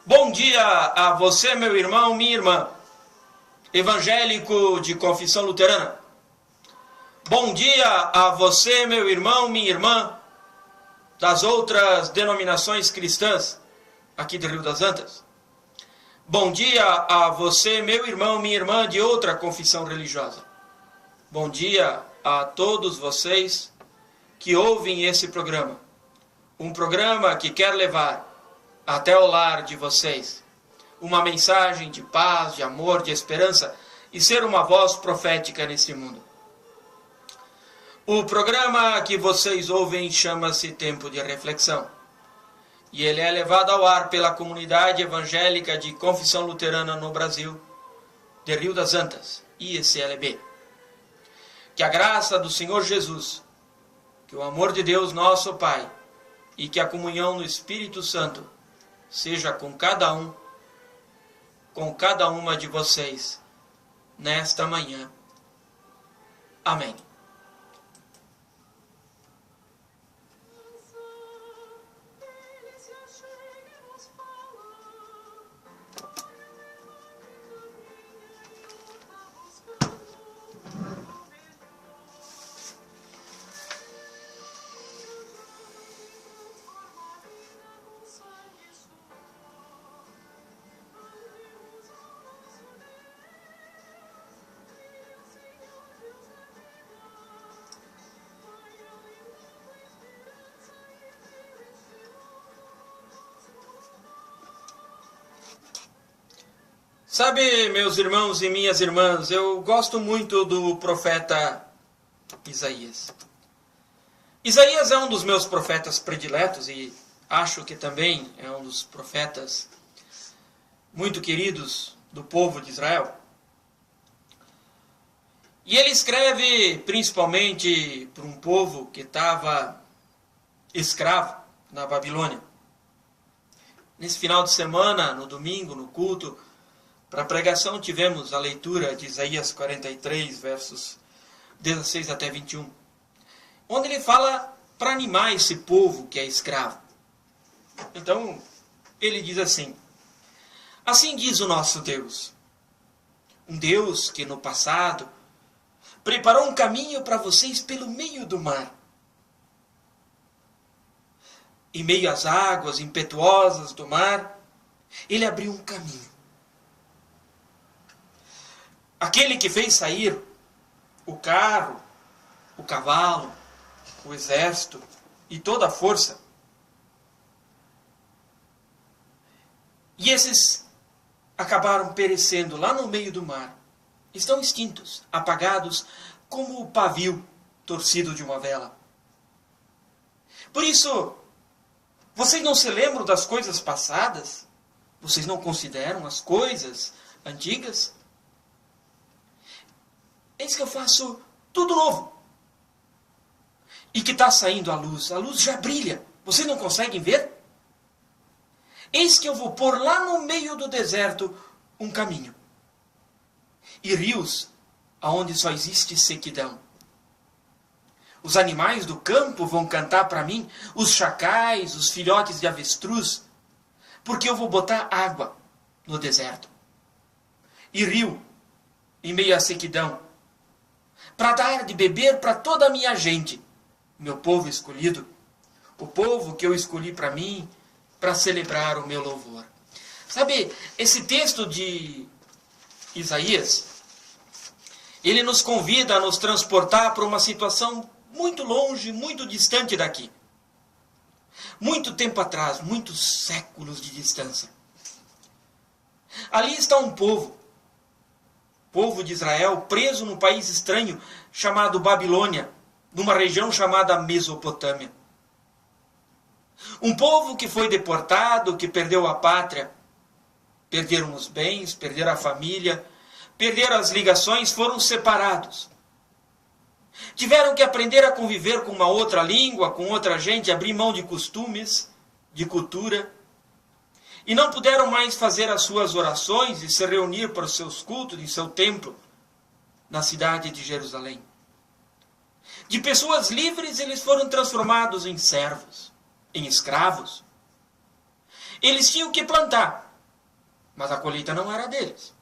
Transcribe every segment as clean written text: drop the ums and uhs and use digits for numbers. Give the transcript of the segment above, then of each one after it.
Bom dia a você, meu irmão, minha irmã, evangélico de confissão luterana. Bom dia a você, meu irmão, minha irmã, das outras denominações cristãs aqui de Rio das Antas. Bom dia a você, meu irmão, minha irmã, de outra confissão religiosa. Bom dia a todos vocês que ouvem esse programa. Um programa que quer levar até o lar de vocês uma mensagem de paz, de amor, de esperança e ser uma voz profética nesse mundo. O programa que vocês ouvem chama-se Tempo de Reflexão e ele é levado ao ar pela comunidade evangélica de confissão luterana no Brasil, de Rio das Antas, IECLB. Que a graça do Senhor Jesus, que o amor de Deus nosso Pai e que a comunhão no Espírito Santo seja com cada um, com cada uma de vocês, nesta manhã. Amém. Sabe, meus irmãos e minhas irmãs, eu gosto muito do profeta Isaías. Isaías é um dos meus profetas prediletos e acho que também é um dos profetas muito queridos do povo de Israel. E ele escreve principalmente para um povo que estava escravo na Babilônia. Nesse final de semana, no domingo, no culto, para a pregação tivemos a leitura de Isaías 43, versos 16 até 21, onde ele fala para animar esse povo que é escravo. Então, ele diz assim: assim diz o nosso Deus, um Deus que no passado preparou um caminho para vocês pelo meio do mar. Em meio às águas impetuosas do mar, ele abriu um caminho. Aquele que fez sair o carro, o cavalo, o exército e toda a força. E esses acabaram perecendo lá no meio do mar. Estão extintos, apagados como o pavio torcido de uma vela. Por isso, vocês não se lembram das coisas passadas? Vocês não consideram as coisas antigas? Eis que eu faço tudo novo. E que está saindo a luz já brilha. Vocês não conseguem ver? Eis que eu vou pôr lá no meio do deserto um caminho. E rios aonde só existe sequidão. Os animais do campo vão cantar para mim, os chacais, os filhotes de avestruz, porque eu vou botar água no deserto. E rio em meio à sequidão, para dar de beber para toda a minha gente, meu povo escolhido, o povo que eu escolhi para mim, para celebrar o meu louvor. Sabe, esse texto de Isaías, ele nos convida a nos transportar para uma situação muito longe, muito distante daqui. Muito tempo atrás, muitos séculos de distância. Ali está um povo de Israel, preso num país estranho chamado Babilônia, numa região chamada Mesopotâmia. Um povo que foi deportado, que perdeu a pátria, perderam os bens, perderam a família, perderam as ligações, foram separados. Tiveram que aprender a conviver com uma outra língua, com outra gente, abrir mão de costumes, de cultura. E não puderam mais fazer as suas orações e se reunir para os seus cultos em seu templo, na cidade de Jerusalém. De pessoas livres, eles foram transformados em servos, em escravos. Eles tinham que plantar, mas a colheita não era deles.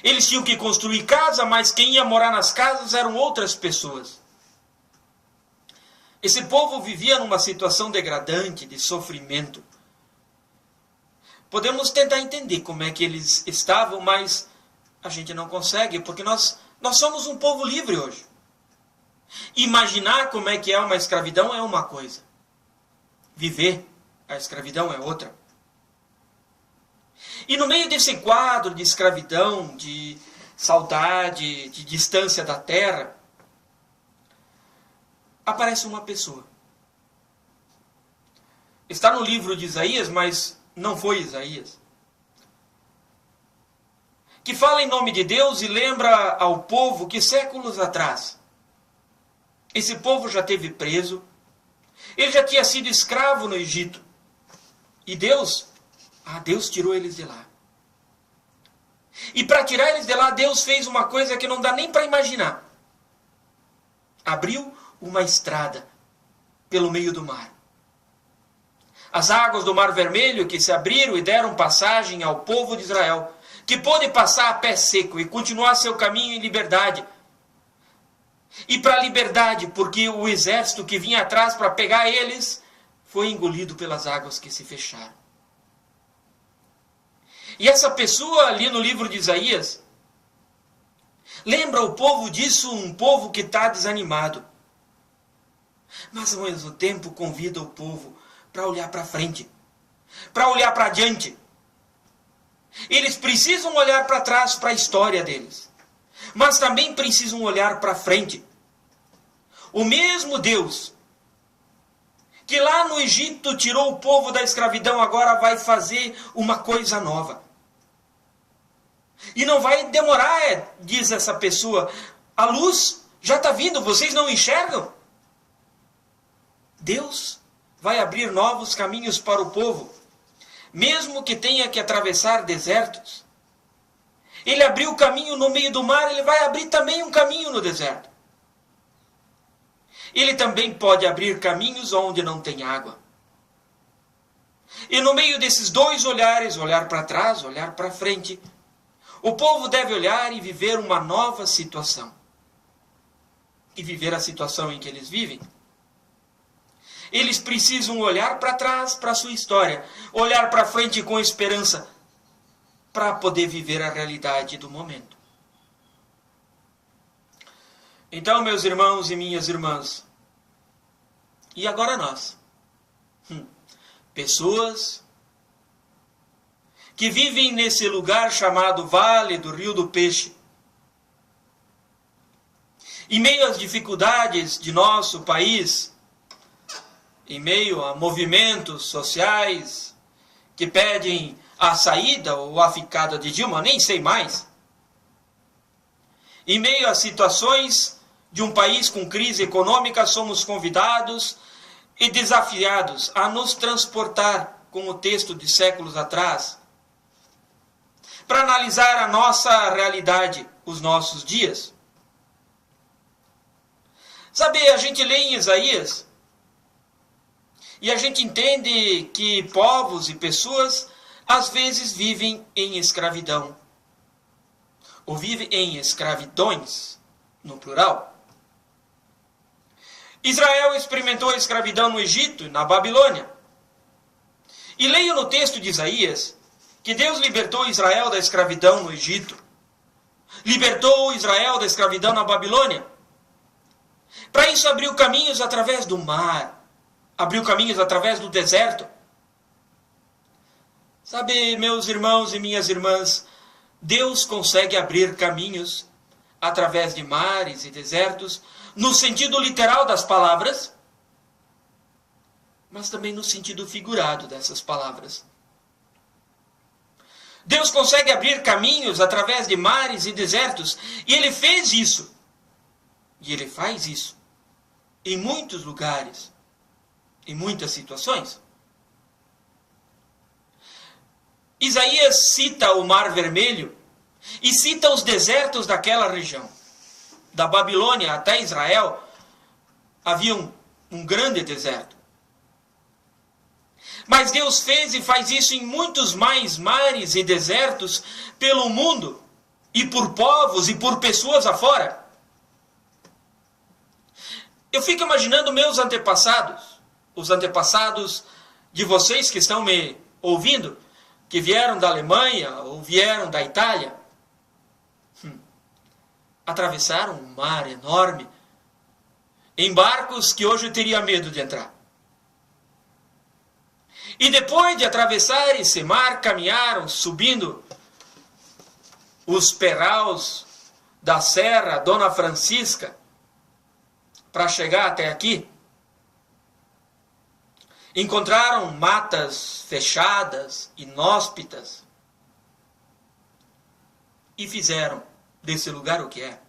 Eles tinham que construir casa, mas quem ia morar nas casas eram outras pessoas. Esse povo vivia numa situação degradante, de sofrimento. Podemos tentar entender como é que eles estavam, mas a gente não consegue, porque nós somos um povo livre hoje. Imaginar como é que é uma escravidão é uma coisa. Viver a escravidão é outra. E no meio desse quadro de escravidão, de saudade, de distância da terra, aparece uma pessoa. Está no livro de Isaías, mas não foi Isaías. Que fala em nome de Deus e lembra ao povo que séculos atrás, esse povo já esteve preso, ele já tinha sido escravo no Egito. E Deus tirou eles de lá. E para tirar eles de lá, Deus fez uma coisa que não dá nem para imaginar. Abriu uma estrada pelo meio do mar. As águas do Mar Vermelho que se abriram e deram passagem ao povo de Israel, que pôde passar a pé seco e continuar seu caminho em liberdade. E para a liberdade, porque o exército que vinha atrás para pegar eles foi engolido pelas águas que se fecharam. E essa pessoa ali no livro de Isaías lembra o povo disso, um povo que está desanimado. Mas ao mesmo tempo convida o povo para olhar para frente, para olhar para adiante. Eles precisam olhar para trás, para a história deles, mas também precisam olhar para frente. O mesmo Deus que lá no Egito tirou o povo da escravidão, agora vai fazer uma coisa nova. E não vai demorar, diz essa pessoa. A luz já está vindo, vocês não enxergam? Deus vai abrir novos caminhos para o povo, mesmo que tenha que atravessar desertos. Ele abriu o caminho no meio do mar, ele vai abrir também um caminho no deserto. Ele também pode abrir caminhos onde não tem água. E no meio desses dois olhares, olhar para trás, olhar para frente, o povo deve olhar e viver uma nova situação. E viver a situação em que eles vivem. Eles precisam olhar para trás, para a sua história, olhar para frente com esperança, para poder viver a realidade do momento. Então, meus irmãos e minhas irmãs, e agora nós, pessoas que vivem nesse lugar chamado Vale do Rio do Peixe, em meio às dificuldades de nosso país, em meio a movimentos sociais que pedem a saída ou a ficada de Dilma, nem sei mais, em meio a situações de um país com crise econômica, somos convidados e desafiados a nos transportar com o texto de séculos atrás, para analisar a nossa realidade, os nossos dias. Sabe, a gente lê em Isaías e a gente entende que povos e pessoas às vezes vivem em escravidão, ou vivem em escravidões, no plural. Israel experimentou a escravidão no Egito e na Babilônia. E leio no texto de Isaías que Deus libertou Israel da escravidão no Egito, libertou Israel da escravidão na Babilônia. Para isso abriu caminhos através do mar, abriu caminhos através do deserto. Sabe, meus irmãos e minhas irmãs, Deus consegue abrir caminhos através de mares e desertos, no sentido literal das palavras, mas também no sentido figurado dessas palavras. Deus consegue abrir caminhos através de mares e desertos, e Ele fez isso. E Ele faz isso em muitos lugares, em muitas situações. Isaías cita o Mar Vermelho e cita os desertos daquela região. Da Babilônia até Israel havia um grande deserto. Mas Deus fez e faz isso em muitos mais mares e desertos pelo mundo, e por povos e por pessoas afora. Eu fico imaginando meus antepassados, os antepassados de vocês que estão me ouvindo, que vieram da Alemanha ou vieram da Itália. Atravessaram um mar enorme em barcos que hoje eu teria medo de entrar. E depois de atravessar esse mar, caminharam subindo os perraus da Serra Dona Francisca para chegar até aqui. Encontraram matas fechadas, inóspitas, e fizeram desse lugar o que é.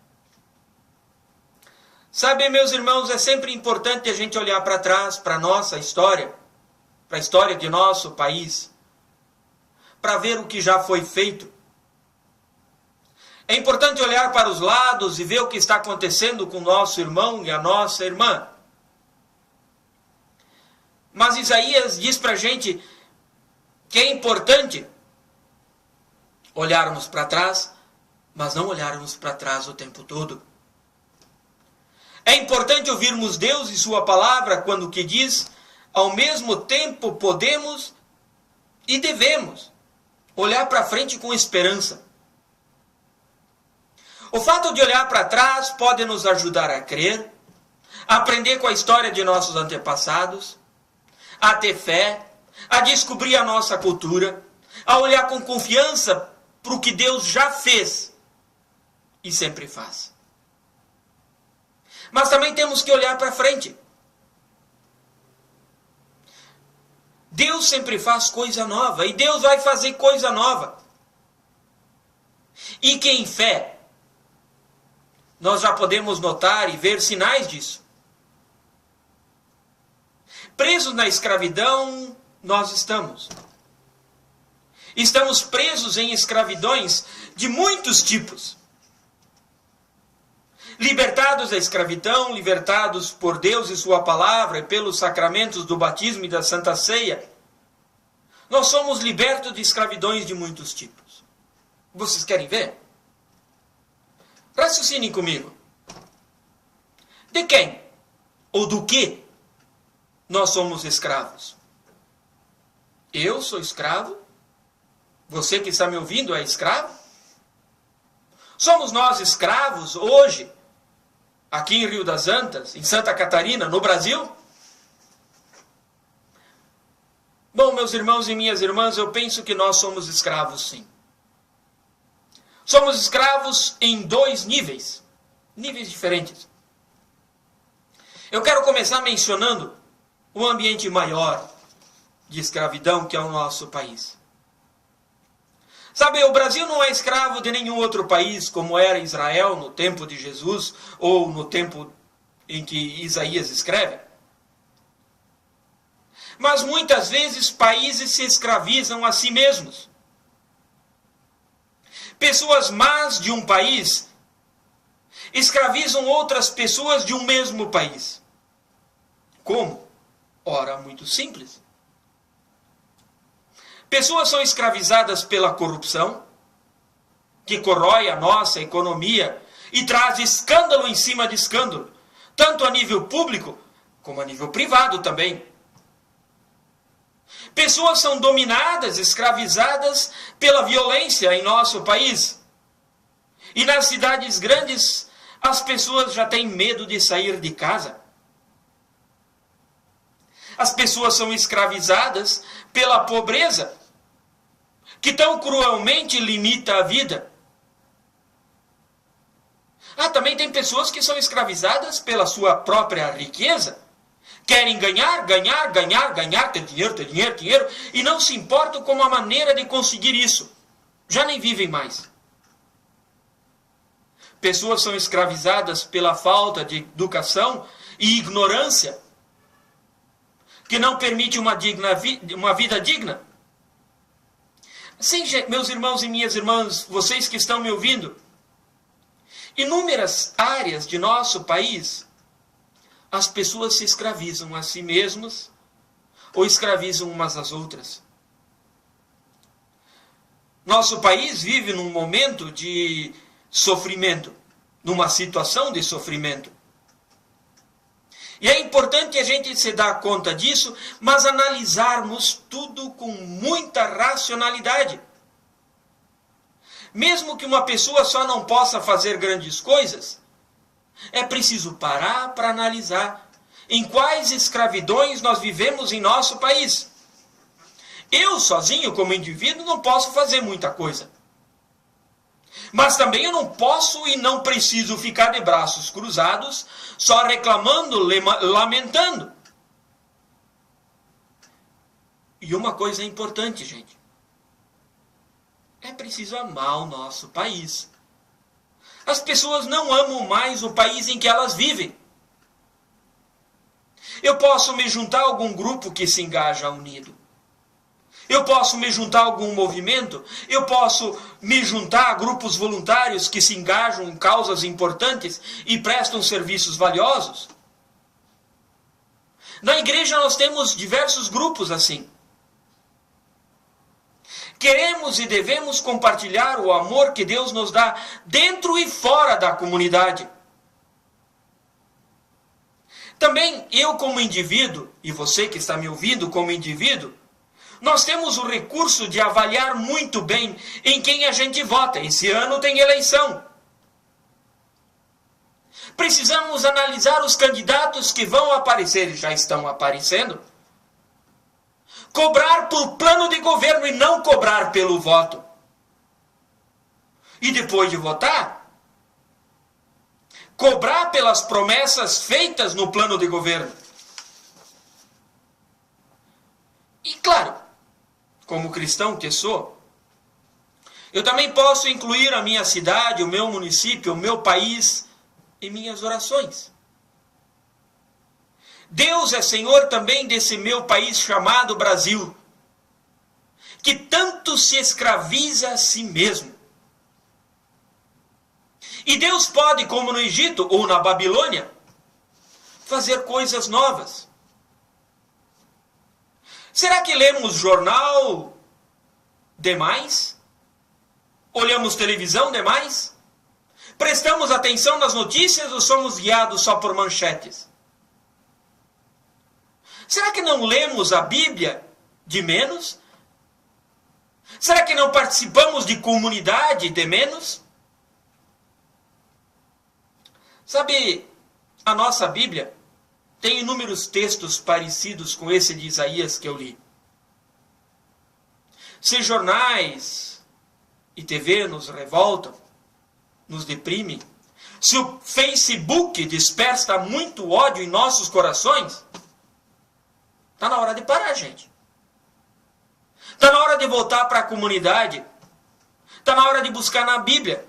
Sabe, meus irmãos, é sempre importante a gente olhar para trás, para a nossa história, para a história de nosso país, para ver o que já foi feito. É importante olhar para os lados e ver o que está acontecendo com o nosso irmão e a nossa irmã. Mas Isaías diz para a gente que é importante olharmos para trás, mas não olharmos para trás o tempo todo. É importante ouvirmos Deus e sua palavra quando o que diz, ao mesmo tempo podemos e devemos olhar para frente com esperança. O fato de olhar para trás pode nos ajudar a crer, a aprender com a história de nossos antepassados, a ter fé, a descobrir a nossa cultura, a olhar com confiança para o que Deus já fez e sempre faz. Mas também temos que olhar para frente. Deus sempre faz coisa nova e Deus vai fazer coisa nova. E que em fé nós já podemos notar e ver sinais disso. Presos na escravidão, nós estamos. Estamos presos em escravidões de muitos tipos. Libertados da escravidão, libertados por Deus e sua palavra e pelos sacramentos do batismo e da Santa Ceia, nós somos libertos de escravidões de muitos tipos. Vocês querem ver? Raciocinem comigo. De quem ou do que nós somos escravos? Eu sou escravo? Você que está me ouvindo é escravo? Somos nós escravos hoje, aqui em Rio das Antas, em Santa Catarina, no Brasil? Bom, meus irmãos e minhas irmãs, eu penso que nós somos escravos, sim. Somos escravos em dois níveis diferentes. Eu quero começar mencionando o ambiente maior de escravidão que é o nosso país. Sabe, o Brasil não é escravo de nenhum outro país, como era Israel no tempo de Jesus, ou no tempo em que Isaías escreve. Mas muitas vezes países se escravizam a si mesmos. Pessoas más de um país escravizam outras pessoas de um mesmo país. Como? Ora, muito simples. Pessoas são escravizadas pela corrupção, que corrói a nossa economia e traz escândalo em cima de escândalo, tanto a nível público como a nível privado também. Pessoas são dominadas, escravizadas pela violência em nosso país. E nas cidades grandes, as pessoas já têm medo de sair de casa. As pessoas são escravizadas pela pobreza, que tão cruelmente limita a vida. Também tem pessoas que são escravizadas pela sua própria riqueza. Querem ganhar, ter dinheiro, e não se importam com a maneira de conseguir isso. Já nem vivem mais. Pessoas são escravizadas pela falta de educação e ignorância, que não permite uma vida digna. Sim, meus irmãos e minhas irmãs, vocês que estão me ouvindo, inúmeras áreas de nosso país, as pessoas se escravizam a si mesmas, ou escravizam umas às outras. Nosso país vive num momento de sofrimento, numa situação de sofrimento. E é importante a gente se dar conta disso, mas analisarmos tudo com muita racionalidade. Mesmo que uma pessoa só não possa fazer grandes coisas, é preciso parar para analisar em quais escravidões nós vivemos em nosso país. Eu, sozinho, como indivíduo, não posso fazer muita coisa. Mas também eu não posso e não preciso ficar de braços cruzados, só reclamando, lamentando. E uma coisa importante, gente. É preciso amar o nosso país. As pessoas não amam mais o país em que elas vivem. Eu posso me juntar a algum grupo que se engaja unido. Eu posso me juntar a algum movimento. Eu posso me juntar a grupos voluntários que se engajam em causas importantes e prestam serviços valiosos. Na igreja nós temos diversos grupos assim. Queremos e devemos compartilhar o amor que Deus nos dá dentro e fora da comunidade. Também eu como indivíduo, e você que está me ouvindo como indivíduo, nós temos o recurso de avaliar muito bem em quem a gente vota. Esse ano tem eleição. Precisamos analisar os candidatos que vão aparecer e já estão aparecendo. Cobrar por plano de governo e não cobrar pelo voto. E depois de votar, cobrar pelas promessas feitas no plano de governo. E claro, como cristão que sou, eu também posso incluir a minha cidade, o meu município, o meu país em minhas orações. Deus é Senhor também desse meu país chamado Brasil, que tanto se escraviza a si mesmo. E Deus pode, como no Egito ou na Babilônia, fazer coisas novas. Será que lemos jornal demais? Olhamos televisão demais? Prestamos atenção nas notícias ou somos guiados só por manchetes? Será que não lemos a Bíblia de menos? Será que não participamos de comunidade de menos? Sabe, a nossa Bíblia tem inúmeros textos parecidos com esse de Isaías que eu li. Se jornais e TV nos revoltam, nos deprimem, se o Facebook desperta muito ódio em nossos corações, está na hora de parar, gente. Está na hora de voltar para a comunidade. Está na hora de buscar na Bíblia.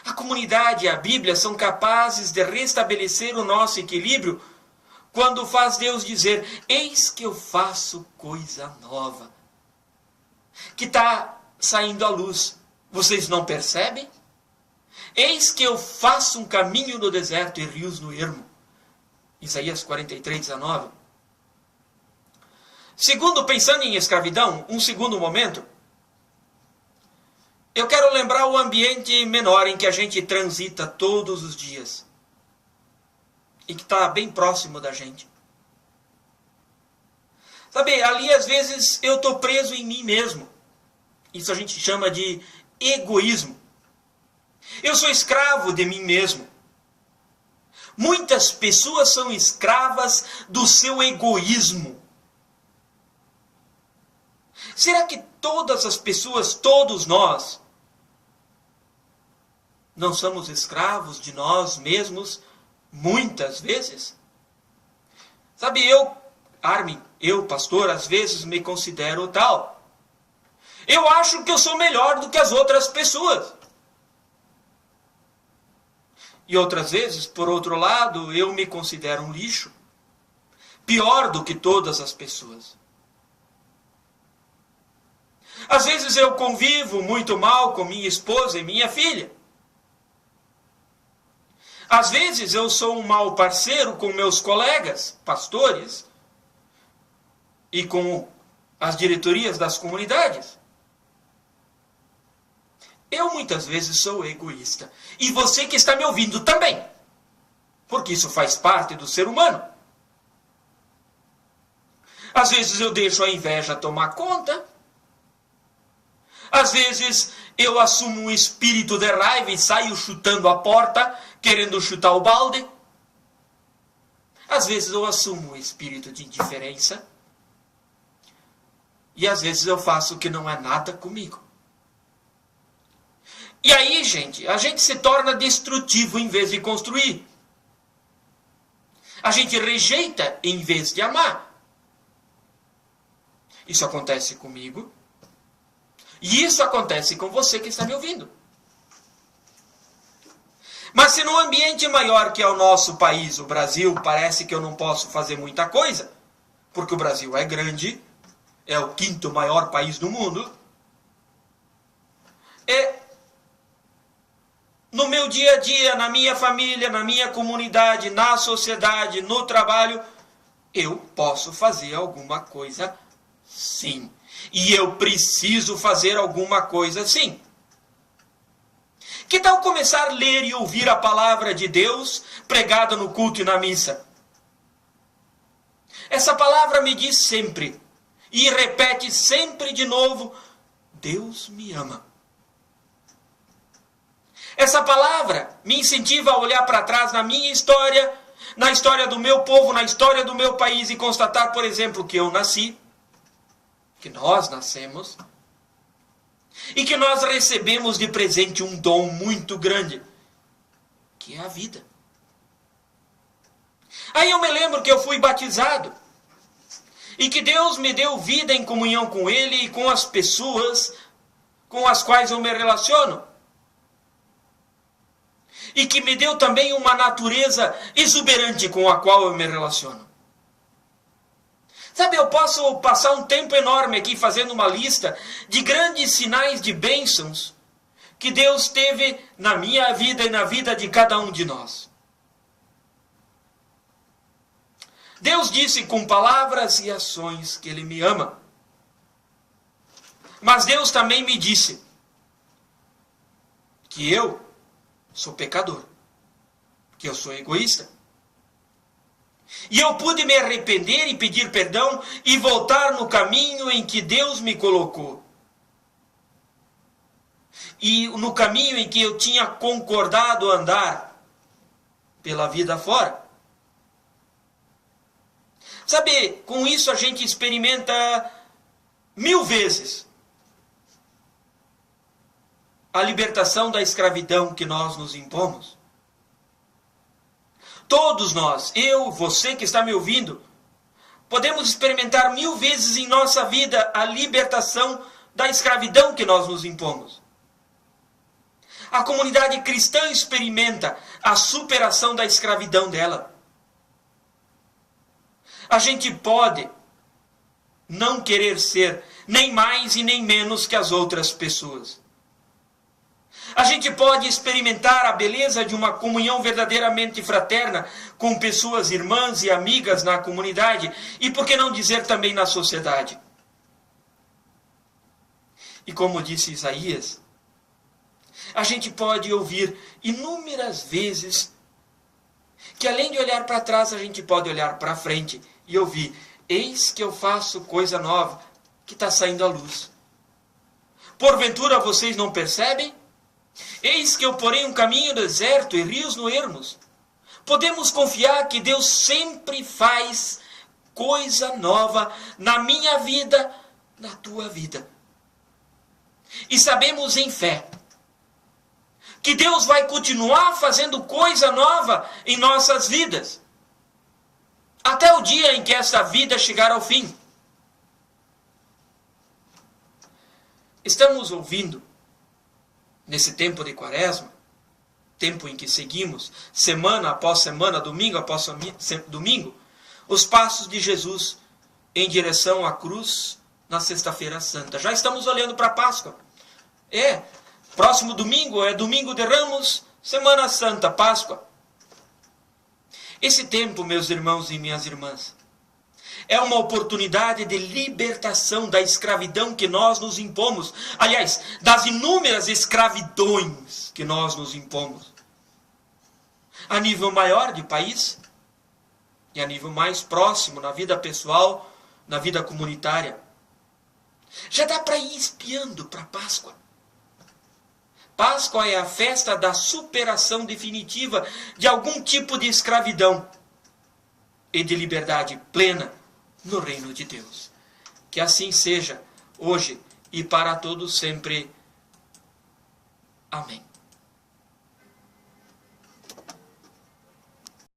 A comunidade e a Bíblia são capazes de restabelecer o nosso equilíbrio quando faz Deus dizer: eis que eu faço coisa nova, que está saindo à luz. Vocês não percebem? Eis que eu faço um caminho no deserto e rios no ermo. Isaías 43:19. Segundo, pensando em escravidão, um segundo momento, eu quero lembrar o ambiente menor em que a gente transita todos os dias. E que está bem próximo da gente. Sabe, ali às vezes eu estou preso em mim mesmo. Isso a gente chama de egoísmo. Eu sou escravo de mim mesmo. Muitas pessoas são escravas do seu egoísmo. Será que todas as pessoas, todos nós, não somos escravos de nós mesmos muitas vezes? Sabe, Armin, pastor, às vezes me considero tal. Eu acho que eu sou melhor do que as outras pessoas. E outras vezes, por outro lado, eu me considero um lixo. Pior do que todas as pessoas. Às vezes eu convivo muito mal com minha esposa e minha filha. Às vezes eu sou um mau parceiro com meus colegas, pastores. e com as diretorias das comunidades. Eu muitas vezes sou egoísta. E você que está me ouvindo também. Porque isso faz parte do ser humano. Às vezes eu deixo a inveja tomar conta. Às vezes eu assumo um espírito de raiva e saio chutando a porta, querendo chutar o balde. Às vezes eu assumo um espírito de indiferença. E às vezes eu faço o que não é nada comigo. E aí, gente, a gente se torna destrutivo em vez de construir. A gente rejeita em vez de amar. Isso acontece comigo. E isso acontece com você que está me ouvindo. Mas se no ambiente maior que é o nosso país, o Brasil, parece que eu não posso fazer muita coisa, porque o Brasil é grande, é o 5º maior país do mundo, no meu dia a dia, na minha família, na minha comunidade, na sociedade, no trabalho, eu posso fazer alguma coisa sim. E eu preciso fazer alguma coisa sim. Que tal começar a ler e ouvir a palavra de Deus pregada no culto e na missa? Essa palavra me diz sempre, e repete sempre de novo, Deus me ama. Essa palavra me incentiva a olhar para trás na minha história, na história do meu povo, na história do meu país e constatar, por exemplo, que eu nasci, que nós nascemos, e que nós recebemos de presente um dom muito grande, que é a vida. Aí eu me lembro que eu fui batizado, e que Deus me deu vida em comunhão com Ele e com as pessoas com as quais eu me relaciono. E que me deu também uma natureza exuberante com a qual eu me relaciono. Sabe, eu posso passar um tempo enorme aqui fazendo uma lista de grandes sinais de bênçãos que Deus teve na minha vida e na vida de cada um de nós. Deus disse com palavras e ações que Ele me ama. Mas Deus também me disse que eu sou pecador, que eu sou egoísta. E eu pude me arrepender e pedir perdão e voltar no caminho em que Deus me colocou. E no caminho em que eu tinha concordado andar pela vida fora. Sabe, com isso a gente experimenta 1000 vezes a libertação da escravidão que nós nos impomos. Todos nós, eu, você que está me ouvindo, podemos experimentar 1000 vezes em nossa vida a libertação da escravidão que nós nos impomos. A comunidade cristã experimenta a superação da escravidão dela. A gente pode não querer ser nem mais e nem menos que as outras pessoas. A gente pode experimentar a beleza de uma comunhão verdadeiramente fraterna com pessoas irmãs e amigas na comunidade e, por que não dizer, também na sociedade. E como disse Isaías, a gente pode ouvir inúmeras vezes que, além de olhar para trás, a gente pode olhar para frente e ouvir: eis que eu faço coisa nova que está saindo à luz. Porventura vocês não percebem? Eis que eu porei um caminho deserto e rios no ermos. Podemos confiar que Deus sempre faz coisa nova na minha vida, na tua vida. E sabemos em fé que Deus vai continuar fazendo coisa nova em nossas vidas, até o dia em que esta vida chegar ao fim. Estamos ouvindo, nesse tempo de Quaresma, tempo em que seguimos, semana após semana, domingo após domingo, os passos de Jesus em direção à cruz na Sexta-feira Santa. Já estamos olhando para a Páscoa. Próximo domingo é Domingo de Ramos, Semana Santa, Páscoa. Esse tempo, meus irmãos e minhas irmãs, É uma oportunidade de libertação da escravidão que nós nos impomos. Aliás, das inúmeras escravidões que nós nos impomos. A nível maior de país e a nível mais próximo, na vida pessoal, na vida comunitária. Já dá para ir espiando para a Páscoa. Páscoa é a festa da superação definitiva de algum tipo de escravidão e de liberdade plena no reino de Deus. Que assim seja, hoje e para todos sempre. Amém.